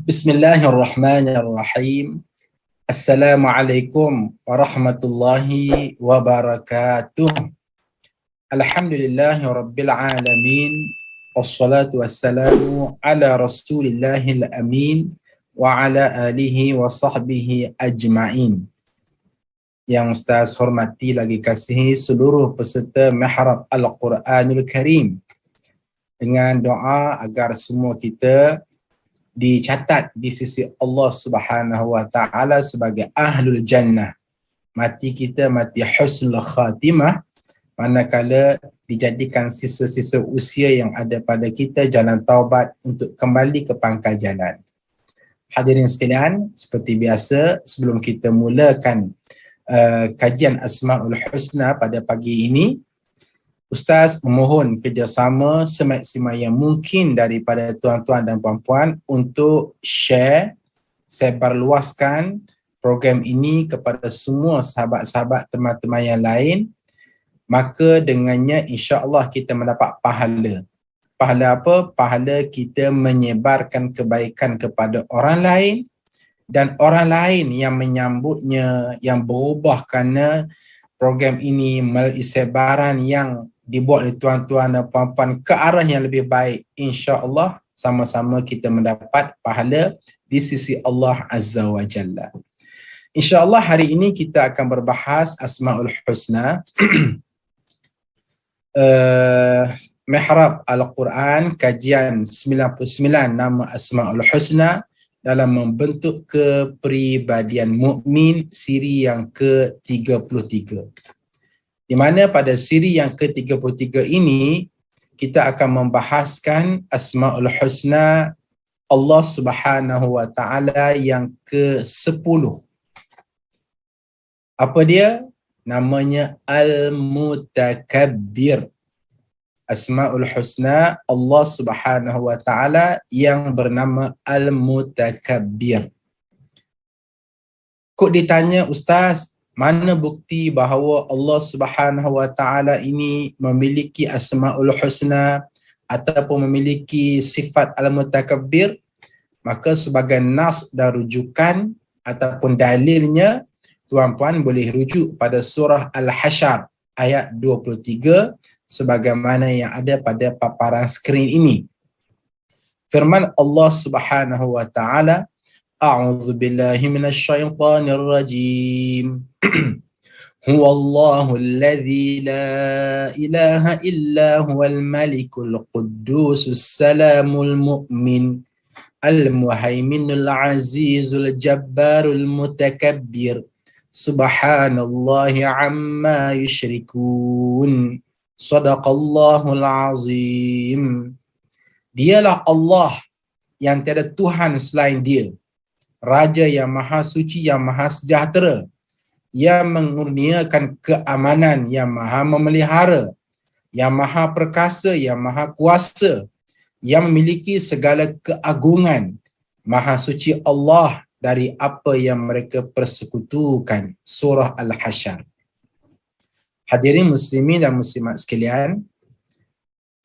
Bismillahirrahmanirrahim. Assalamualaikum warahmatullahi wabarakatuh. Alhamdulillahi rabbil alamin. Wassalatu wassalamu ala rasulillahil amin wa ala alihi wa sahbihi ajma'in. Yang Ustaz hormati lagi kasihi seluruh peserta Mihrab Al-Quranul Karim, dengan doa agar semua kita dicatat di sisi Allah Subhanahu wa taala sebagai ahlul jannah. Mati kita mati husnul khatimah, manakala dijadikan sisa-sisa usia yang ada pada kita jalan taubat untuk kembali ke pangkal jalan. Hadirin sekalian, seperti biasa sebelum kita mulakan kajian Asmaul Husna pada pagi ini, Ustaz memohon kerjasama semaksimal yang mungkin daripada tuan-tuan dan puan-puan untuk share, sebarluaskan program ini kepada semua sahabat-sahabat teman-teman yang lain. Maka dengannya insya-Allah kita mendapat pahala. Pahala apa? Pahala kita menyebarkan kebaikan kepada orang lain, dan orang lain yang menyambutnya, yang berubah kerana program ini melalui sebaran yang dibuat oleh tuan-tuan dan puan-puan ke arah yang lebih baik, insya-Allah sama-sama kita mendapat pahala di sisi Allah Azza wa Jalla. Insya-Allah hari ini kita akan berbahas Asmaul Husna. Mihrab Al-Quran, kajian 99 nama Asmaul Husna dalam membentuk kepribadian mukmin, siri yang ke-33. Di mana pada siri yang ke-33 ini kita akan membahaskan Asmaul Husna Allah Subhanahu wa taala yang ke-10. Apa dia? Namanya Al-Mutakabbir. Asmaul Husna Allah Subhanahu wa taala yang bernama Al-Mutakabbir. Kok ditanya, Ustaz, mana bukti bahawa Allah Subhanahu wa taala ini memiliki Asmaul Husna ataupun memiliki sifat Al-Mutakabbir? Maka sebagai nas dan rujukan ataupun dalilnya, tuan-puan boleh rujuk pada surah Al-Hasyr ayat 23 sebagaimana yang ada pada paparan skrin ini. Firman Allah Subhanahu wa taala, A'udzu billahi minasy syaithanir rajim. Huwallahu alladzi la ilaha illa huwal malikul quddusus salamul mu'min al-muhaiminul azizul jabbarul mutakabbir subhanallahi amma yusyrikun. Shadaqallahul azim. Dialah Allah yang tiada Tuhan selain Dia, Raja yang maha suci, yang maha sejahtera, yang mengurniakan keamanan, yang maha memelihara, yang maha perkasa, yang maha kuasa, yang memiliki segala keagungan. Maha suci Allah dari apa yang mereka persekutukan. Surah Al-Hasyr. Hadirin muslimin dan muslimat sekalian,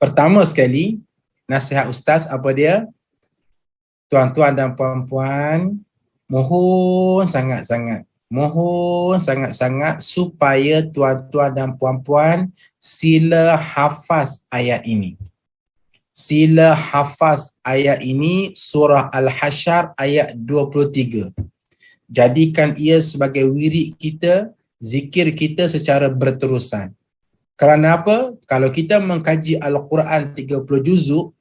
pertama sekali nasihat Ustaz apa dia? Tuan-tuan dan puan-puan, mohon sangat-sangat supaya tuan-tuan dan puan-puan sila hafaz ayat ini. Sila hafaz ayat ini, surah Al-Hasyr ayat 23. Jadikan ia sebagai wirid kita, zikir kita secara berterusan. Kerana apa? Kalau kita mengkaji Al-Quran 30 juzuk,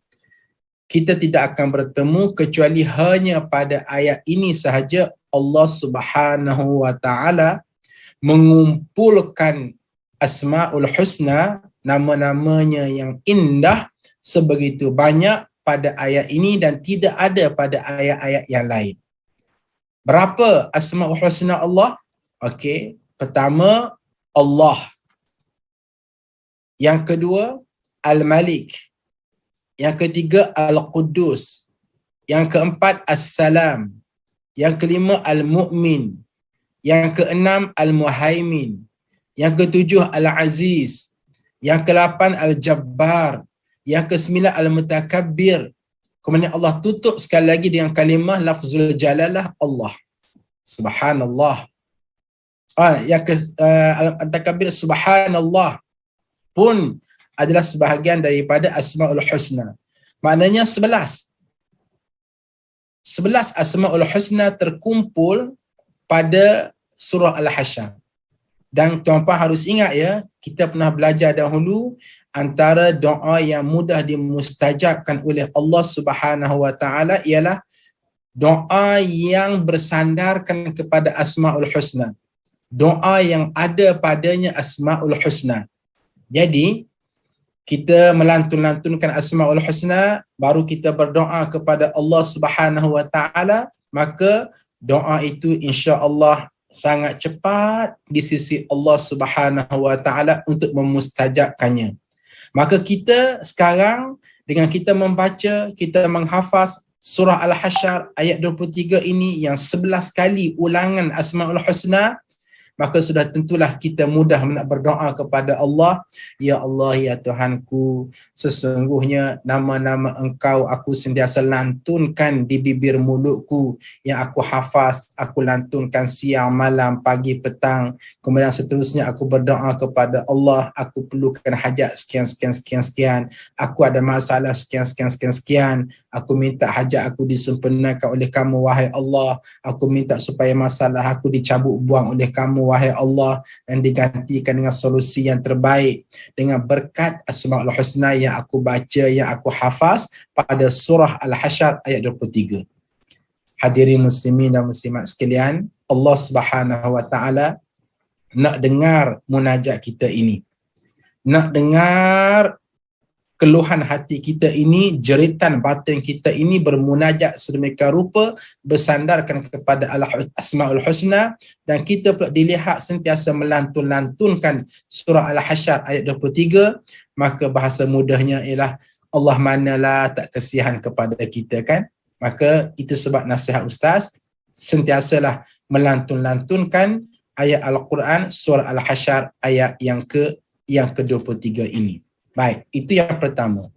kita tidak akan bertemu kecuali hanya pada ayat ini sahaja Allah Subhanahu wa taala mengumpulkan Asmaul Husna, nama-namanya yang indah sebegitu banyak pada ayat ini dan tidak ada pada ayat-ayat yang lain. Berapa Asmaul Husna Allah? Okey, pertama Allah. Yang kedua Al-Malik. Yang ketiga Al-Quddus. Yang keempat As-Salam. Yang kelima Al-Mu'min. Yang keenam Al-Muhaimin. Yang ketujuh Al-Aziz. Yang ke-8 Al-Jabbar. Yang ke-9 Al-Mutakabbir. Kemudian Allah tutup sekali lagi dengan kalimah lafzul jalalah Allah. Subhanallah. Al-Takabir subhanallah pun adalah sebahagian daripada Asmaul Husna. Maknanya 11 Asmaul Husna terkumpul pada surah Al-Hasyr. Dan tuan-puan harus ingat ya, kita pernah belajar dahulu antara doa yang mudah dimustajabkan oleh Allah Subhanahu wa taala ialah doa yang bersandarkan kepada Asmaul Husna. Doa yang ada padanya Asmaul Husna. Jadi kita melantun-lantunkan Asmaul Husna, baru kita berdoa kepada Allah Subhanahu wa taala, maka doa itu insya-Allah sangat cepat di sisi Allah Subhanahu wa taala untuk memustajabkannya. Maka kita sekarang dengan kita membaca, kita menghafaz surah Al-Hasyr ayat 23 ini yang 11 kali ulangan Asmaul Husna, maka sudah tentulah kita mudah nak berdoa kepada Allah. Ya Allah, ya Tuhanku, sesungguhnya nama-nama Engkau aku sentiasa lantunkan di bibir mulutku, yang aku hafaz, aku lantunkan siang, malam, pagi, petang. Kemudian seterusnya aku berdoa kepada Allah, aku perlukan hajat sekian. Aku ada masalah sekian. Aku minta hajat aku disempurnakan oleh kamu, wahai Allah. Aku minta supaya masalah aku dicabut buang oleh kamu, wahai Allah, dan digantikan dengan solusi yang terbaik dengan berkat Asmaul Husna yang aku baca, yang aku hafaz pada surah Al-Hasyr ayat 23. Hadirin muslimin dan muslimat sekalian, Allah Subhanahu wa taala nak dengar munajat kita ini. Nak dengar keluhan hati kita ini, jeritan batin kita ini bermunajat sedemikian rupa, bersandarkan kepada Asmaul Husna, dan kita pula dilihat sentiasa melantun-lantunkan surah Al-Hasyr ayat 23, maka bahasa mudahnya ialah Allah manalah tak kasihan kepada kita, kan? Maka itu sebab nasihat ustaz, sentiasalah melantun-lantunkan ayat Al-Quran surah Al-Hasyr ayat yang ke-23 ini. Baik, itu yang pertama.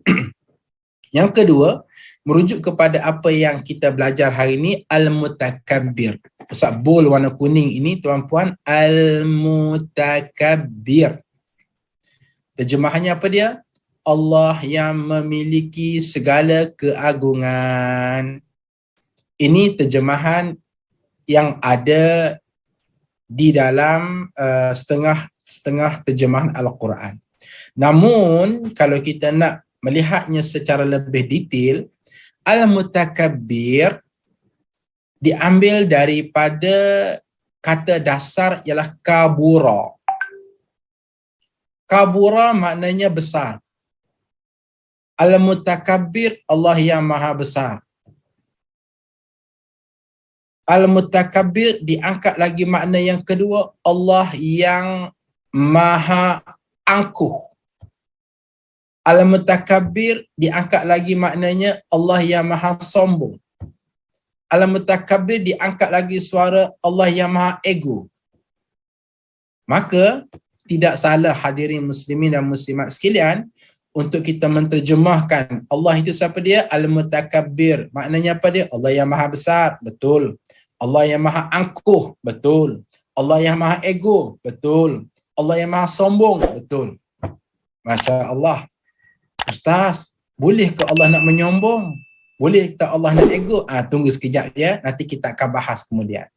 Yang kedua, merujuk kepada apa yang kita belajar hari ini, Al-Mutakabbir. Ustaz bol warna kuning ini, tuan-puan, Al-Mutakabbir. Terjemahannya apa dia? Allah yang memiliki segala keagungan. Ini terjemahan yang ada di dalam setengah terjemahan Al-Quran. Namun kalau kita nak melihatnya secara lebih detail, Al-Mutakabbir diambil daripada kata dasar ialah kabura. Kabura maknanya besar. Al-Mutakabbir, Allah yang maha besar. Al-Mutakabbir diangkat lagi makna yang kedua, Allah yang maha angkuh. Al-Mutakabbir diangkat lagi maknanya Allah yang maha sombong. Al-Mutakabbir diangkat lagi suara Allah yang maha ego. Maka tidak salah hadirin muslimin dan muslimat sekalian untuk kita menterjemahkan Allah itu siapa dia? Al-Mutakabbir. Maknanya apa dia? Allah yang maha besar. Betul. Allah yang maha angkuh. Betul. Allah yang maha ego. Betul. Allah yang maha sombong. Betul. Masya Allah. Ustaz, boleh ke Allah nak menyombong? Boleh ke Allah nak ego? Tunggu sekejap ya. Nanti kita akan bahas kemudian.